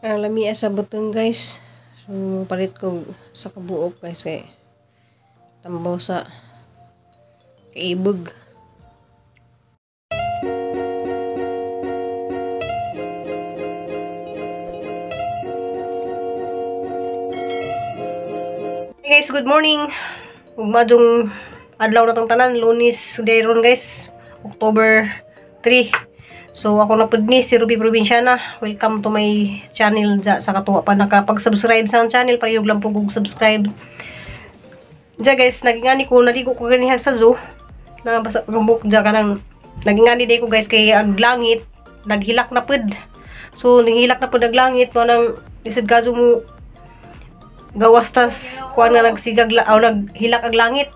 Lami sa butong guys. So palit ko sa kabuok guys kay tambaw sa kaibog. Hey guys, good morning. Ugmadong adlaw na tong tanan, Lunes dayron guys, October 3. So ako na pud ni si Ruby Provinciana. Welcome to my channel ja sa katuwa pa nakapag-subscribe sa channel, payog lang po kog subscribe. Ja guys, nagingani ko naligo ko ganihan sa zoo. Na basa rumbok ja kanang nagingani day ko guys kay ag langit naghilak na pud. So naghilak na pud ag langit mo nang lisod kadto mo gawas tas kuan nga nagsigag aw naghilak ag langit.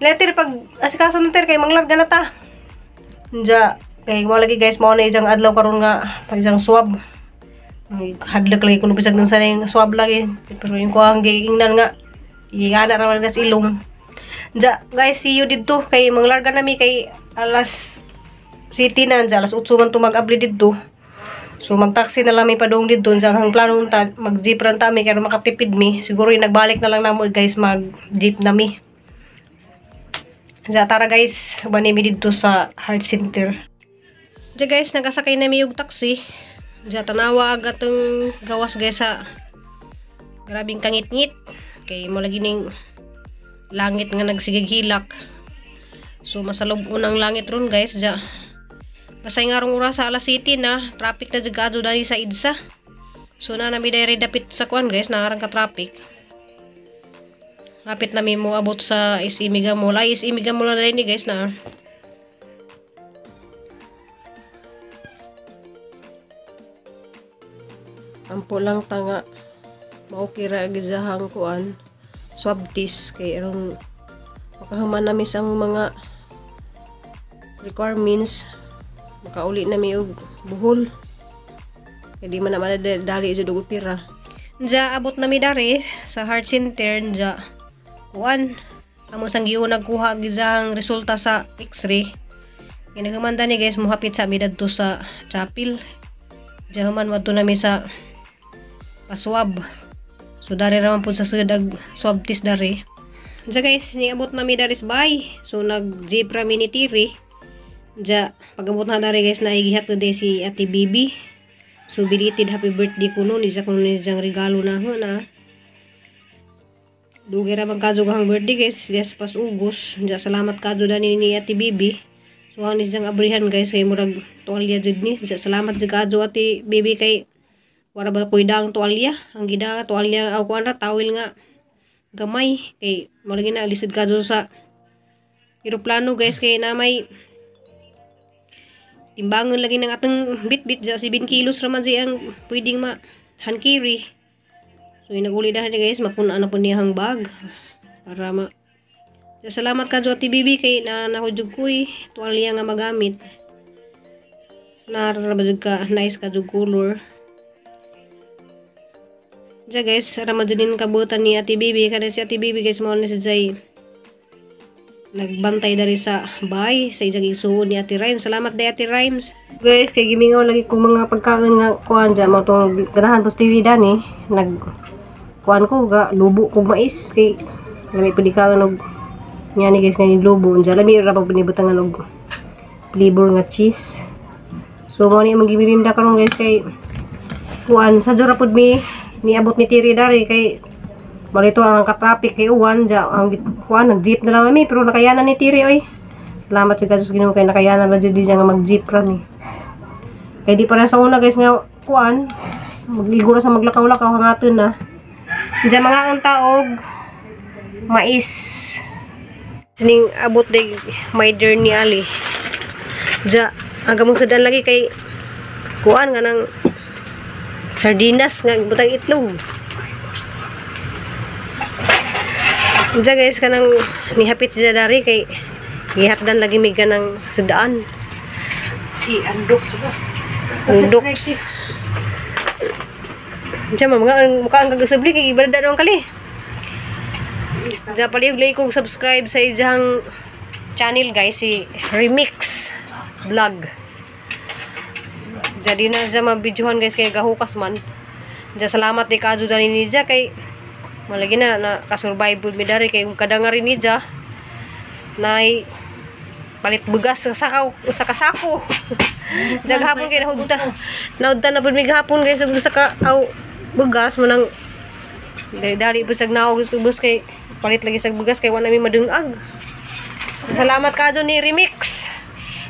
Later pag asikaso nater kay manglarga na ta. Ja kay mo lagi guys mo na ijang adlaw karon nga pag isang swab. Hadlak lagi kuno bisag nang sanay swab lagi. Pero yung kuang giingnan nga igana ra man gas ilong. Ja guys, see you didto kay manglarga nami kay alas 7 na ja alas 8 man tumag-abli didto. So mag-taxi na lang mi padung didto sa hang plano ta mag-jeep ran ta mi kay makatipid mi. Siguro nagbalik na lang namo guys mag-jeep na mi. Ja tara guys, bani mi didto sa heart center. Ja guys, nagasakay na mi og taxi. Ja tanawa ag atong gawas guys sa grabing kangit-ngit kay mo lagi ning langit nga nagsigig-hilak. So masalog unang langit ron guys. Ja basay nga rong oras sa alas 7 na traffic na jagado dali sa EDSA. So na nami dayre dapit sa kuan guys, narang ka traffic. Kapit nami mo abot sa Isimiga Mall. Ay Isimiga Mall na ni guys na. Ampo lang tanga maukira gizahang kuan swab test kay aron makahuman nami sa mga requirements, makauli na mi og buhol kay di man na madali jud og opera. Ja abot na mi dari sa heart center. Ja kuan amo sang giyo nagkuha gizang resulta sa x-ray kay nagmanda ni guys mohapit sa mi dadto sa chapel. Ja human madto na mi sa paswab. So dari raman pud sa sudag swab test dari. Ja guys, niabot na mi dari bay. So nag-jeep ra mi ni Tiri. Ja pag-abot na dari guys naigihat today si Ate Bibi. So belated happy birthday kuno ni sa kuno ni jang regalo na ho na. Dugay ra man kadto hang birthday guys, yes pas Ugos. Ja salamat kadto dani ni Ate Bibi. So ang jang abrihan guys kay murag tuwalya jud ni. Ja salamat jud kadto Ate Bibi kay wala ba koy dang tuwalya. Ang gida tuwalya aw kuan ra tawil nga gamay kay mo lagi na lisod kadto sa eroplano guys kay na may timbangon lagi ng atong bit-bit ja 7 kilos raman siya ang pwedeng hankiri. So inaguli dahan guys mapuna na po niyang bag para ja, salamat ka Ate Bibi kay na nahudjog koy tuwalya nga magamit. Narabajud ka nice ka jud color. Ja guys, ramadudin kabutan ni Ate Bibi kada si Ate Bibi guys mo na si Jay nagbantay dari sa bay sa ijang isuon ni Ate Rhymes. Salamat day Ate Rhymes. Guys, kay gimingaw lagi kong mga pagkaon nga kuan dyan mo itong ganahan pastiri dani. Nag kuan ko ga lubo kong mais kay lami padikaon og nga ni guys ngayon lubo. Dyan lami ra pa panibutangan og flavor nga cheese. So mo ni mong gimirinda karon guys kay kuan sa jura pud mi niabot ni Tiri dari kay malito ang ka-traffic kay uwan ja ang kuan nag-jeep na lang kami pero nakayanan ni Tiri oy. Salamat sa Jesus Ginoo kay nakayanan ra jud diya nga mag-jeep ra ni. Kay di para sa una guys nga kuan magligo ra sa maglakaw-lakaw hangaton na. Diya mga ang taog mais. Sining abot day my journey ali. Ja ang gamong sadan lagi kay kuan nga nang sardinas nga butang itlog. Diya guys kanang nihapit siya dari kay gihatdan lagi mi ganang sedaan. Andoks ba? Andoks. Diya mga mukha ang kagasabli kay ibalada naman kali. Diya palihog lagi kong subscribe sa ijang channel guys, si Remix Vlog. Jadi na sa mabidyohan guys kay gahukas man. Diya salamat ni Kajo dali ni Diya kay malagi na kasurvive mi dari kay kadang rin ni Diya nay palit bugas sa kasako. Diya gahapon kay nahudta na pud mi gahapon guys sa bugas mo nang dari po sa naog subos kay palit lagi sa bugas kay wala mi madungag. Salamat Kajo ni Remix.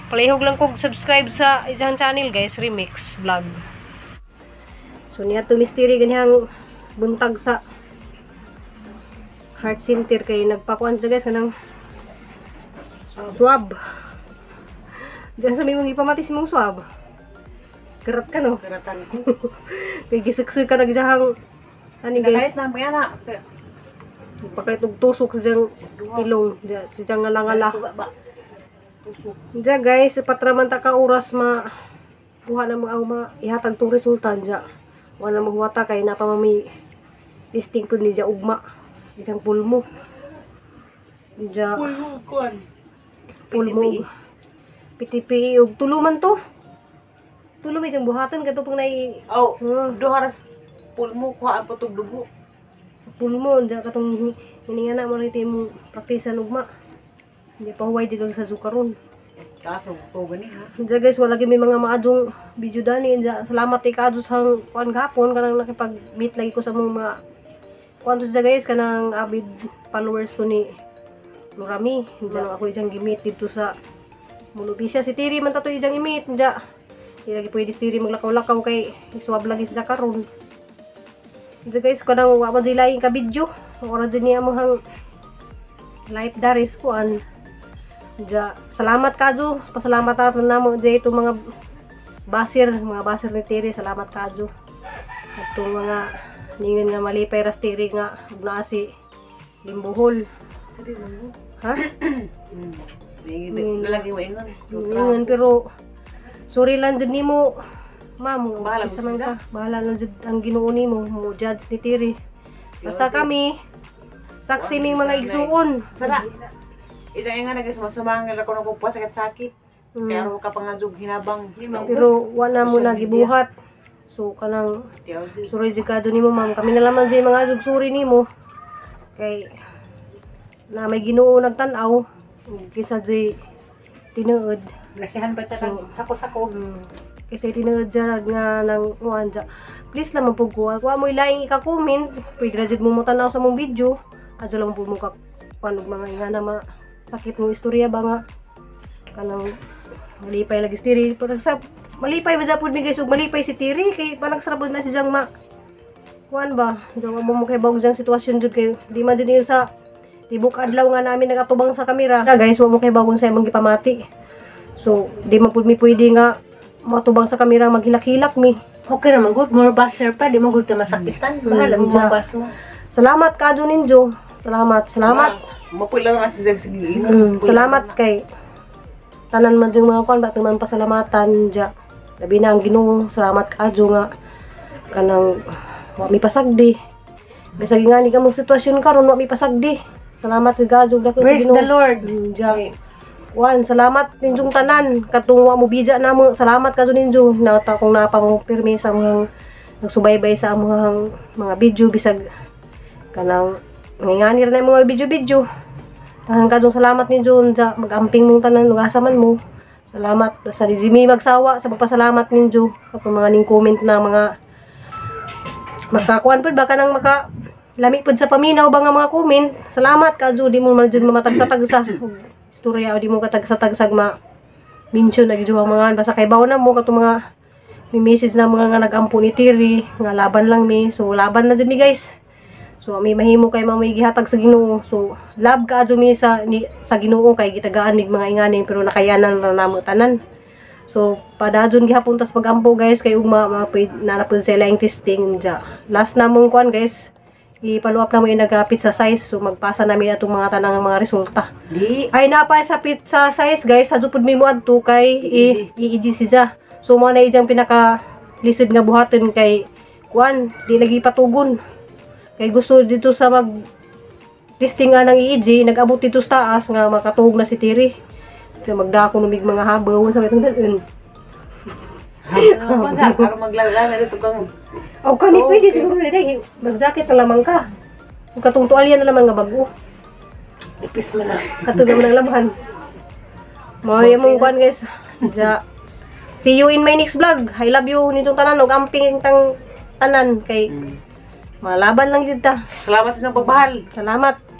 Palihog lang kog subscribe sa isang channel guys, Remix Vlog. So niya to mystery ganihang buntag sa heart center kay nagpakuan sa guys kanang swab. Diyan sa mimong ipamatis mong swab. Kerat ka no? Keratan ko. Kay gisagsa ka nagjahang ani guys. Kahit na pa na. Pakay og tusok sa diyang ilong, sa diyang ngala-ngala. Tusok. Diya guys, patraman ta ka oras kuha na mga ihatag tong resulta diya. Wala maghuwata kay napamami testing pud ni diya ugma. Diyang pulmo. Diya Pulmo kuan. pulmo. PTP og tuluman to. Tulo may diyang buhatan kato pang nai Oh, duharas pulmo kuha ang patog dugo. sa pulmo diya katong hininga na mo rito mo praktisan ugma. Hindi pa huway digag sa zukaron. Kaso to gani ha. Diya guys, wala may mga maadong video dani. Diya, salamat kay Kajo sa kuan gapon kanang nakipag-meet lagi ko sa mga kuan to siya guys kanang avid followers to ni Lurami. Diya ako ijang gimit dito sa Mulubisya. Si Tiri man tato ijang imit. Diya, di lagi pwede si Tiri maglakaw-lakaw kay iswab lagi sa karon. Diya guys, kanang wa man dilaing ka video. Ora din niya mo hang life daris kuan. Diya, salamat Kajo. Pasalamat natin na mo diya itong mga basir ni Tiri. Salamat Kajo. Itong mga ningan nga malipay ras Tiri nga na si limbuhol. Ha? Lalagi mo ingon. Ningan pero sorry lang dyan ni mo. Ma'am, Bahala isa mo man siya. ka. Bahala lang dyan ang Ginoo nimo mo judge ni Tiri. Basta kami saksi ming mga igsuon. Sada. Isang nga nagsumasumang nila ko nung sakit-sakit. Kaya ro ka pangajog hinabang. Pero wala mo na gibuhat. So kanang sorry jigado nimo ma'am. Kami na lamang di mga agsuri nimo. Kay na may Ginoo nagtan-aw. Kinsa di tinuod. Nasihan pa ta sako-sako. Kasi tinuod dyan nga nang uwan dyan. Please lang po ko. Kung mo ilaing ika-comment, pwede na dyan mo matanaw sa mong video. Adyo lang po mo kapanog mga nga na sakit mong istorya ba nga. Kanang malipay lagi si Tiri. Malipay ba dyan po guys? Malipay si Tiri. Kay panagsarapod na si Jang kuwan ba? Diyan mo kay bawag dyan sitwasyon dyan kayo. Di man dyan yun sa tibok adlaw nga namin nagatubang sa kamera. Guys, wag mo kay bawag sa imong gipamati. So, di man po mi pwede nga matubang sa kamera maghilak-hilak mi. Okay naman, good. More buzzer pa. Di mo good na masakitan. Bahala mo Diya. mabas mo. Salamat Kajo Ninjo. Salamat. Mapula nga si Zeg sige. Salamat kay tanan man yung mga kwan ba't naman pasalamatan dya. Labi na ang Ginoo. Salamat Kajo nga kanang wa mi pasagdi. Bisag nga ni ka mong sitwasyon karon wa mi pasagdi. Salamat si Kajo dako sa Praise Ginoo. the Lord. Dya. Wan, salamat ninjong tanan katong wa mo bija namo. Salamat Kajo Ninjo na ta kung napa mo pirmi sa mga nagsubaybay sa among mga video bisag kanang ngingani rin ang mga video-video. Tahan Kajong salamat ni Jun sa magamping mong tanan lugasa man mo. Salamat sa Jimmy magsawa sa pagpasalamat ninyo kapag mga ning comment na mga magkakuan pud baka nang maka lami pud sa paminaw ba nga mga comment. Salamat Kajo di mo man jud mamatag-sa-tagsa. Istorya o di mo katag-sa-tagsag ma mention lagi jud ang mga basta kay bawo na mo katong mga may message na mga nga nagampo ni Tiri nga laban lang mi. So laban na jud ni guys. So may mahimo kay mamay gihatag sa Ginoo. So love ka mi sa Ginoo kay gitagaan mig mga inganing pero nakayanan ra namo tanan. So padadyon gihapon tas pagampo guys kay ugma nanapod sa laing testing ja. Last namong kuan guys i-follow up na mo nagapit sa size. So magpasa namin atong mga tanang mga resulta. Di Ay napay sa pit sa size guys sa jupud mi mo adto kay i-EG siya. So mo na ijang pinaka lisod nga buhaton kay kuan di lagi patugon. Kay gusto dito sa mag listing nga ng EEG, nag-abot dito sa taas nga makatuog na si Tiri. So magdako numig mga habaw sa itong dalun. Maga, para maglalala dito kang O kani Oh, pwede okay. siguro dili mag-jacket na lamang ka. Kung katong tuwalya na lamang nga bago. Ipis mo na. Ato naman ang labahan. Mga mong kuan guys. Ja. See you in my next vlog. I love you nitong tanan og amping tang tanan kay malaban lang jud ta. salamat sa inyong pagbahal. Salamat.